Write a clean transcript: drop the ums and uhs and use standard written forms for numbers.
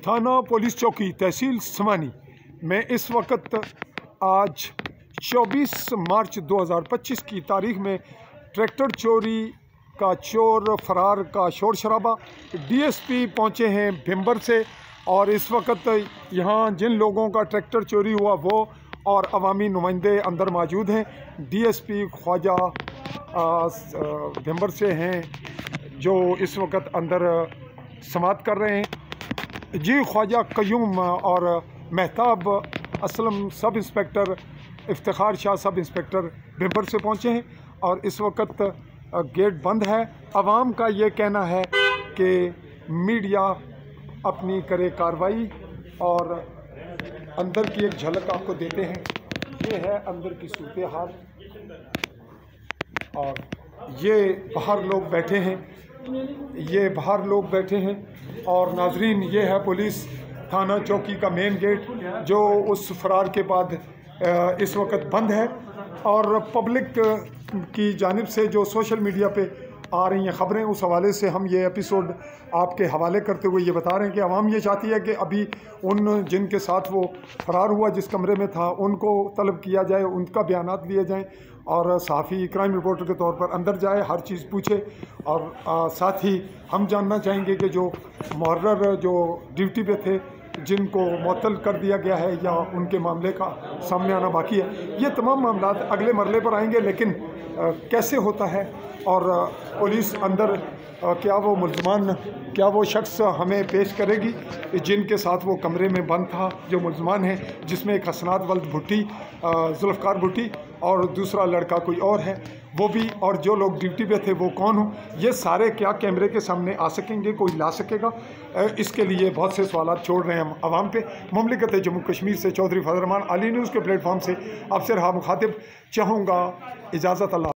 थाना पुलिस चौकी तहसील समानी में इस वक्त आज 24 मार्च 2025 की तारीख में ट्रैक्टर चोरी का चोर फरार का शोर शराबा। डीएसपी पहुंचे हैं भिम्बर से और इस वक्त यहाँ जिन लोगों का ट्रैक्टर चोरी हुआ वो और अवामी नुमाइंदे अंदर मौजूद हैं। डीएसपी ख्वाजा भिम्बर से हैं जो इस वक्त अंदर समात कर रहे हैं। जी ख्वाजा कयूम और Mahtab Aslam sub inspector Iftikhar Shah sub inspector Bhimber से पहुँचे हैं और इस वक्त गेट बंद है। आवाम का ये कहना है कि मीडिया अपनी करे कार्रवाई और अंदर की एक झलक आपको देते हैं। ये है अंदर की सूरत हाल और ये बाहर लोग बैठे हैं, ये बाहर लोग बैठे हैं और नाजरीन ये है पुलिस थाना चौकी का मेन गेट जो उस फरार के बाद इस वक्त बंद है। और पब्लिक की जानिब से जो सोशल मीडिया पे आ रही हैं ख़बरें, उस हवाले से हम ये एपिसोड आपके हवाले करते हुए ये बता रहे हैं कि आवाम ये चाहती है कि अभी उन जिनके साथ वो फरार हुआ जिस कमरे में था उनको तलब किया जाए, उनका बयानात लिए जाएं और सहाफ़ी क्राइम रिपोर्टर के तौर पर अंदर जाए, हर चीज़ पूछे। और साथ ही हम जानना चाहेंगे कि जो मुहर्रर जो ड्यूटी पे थे जिनको मुअत्तल कर दिया गया है या उनके मामले का सामने आना बाकी है, ये तमाम मामला अगले मरले पर आएंगे। लेकिन कैसे होता है और पुलिस अंदर क्या वो मुल्ज़मान, क्या वो शख्स हमें पेश करेगी जिनके साथ वो कमरे में बंद था, जो मुल्ज़मान हैं जिसमें एक हसनात वल्द भुट्टी, जुल्फ़कार भुट्टी और दूसरा लड़का कोई और है वो भी, और जो लोग ड्यूटी पे थे वो कौन हो, ये सारे क्या कैमरे के सामने आ सकेंगे, कोई ला सकेगा? इसके लिए बहुत से सवाल छोड़ रहे हैं हम आवाम पे। मुमलिकत जम्मू कश्मीर से चौधरी फजल रहमान, आली न्यूज़ के प्लेटफॉर्म से आपसे रहा मुखातिब, चाहूँगा इजाज़त। अल्लाह।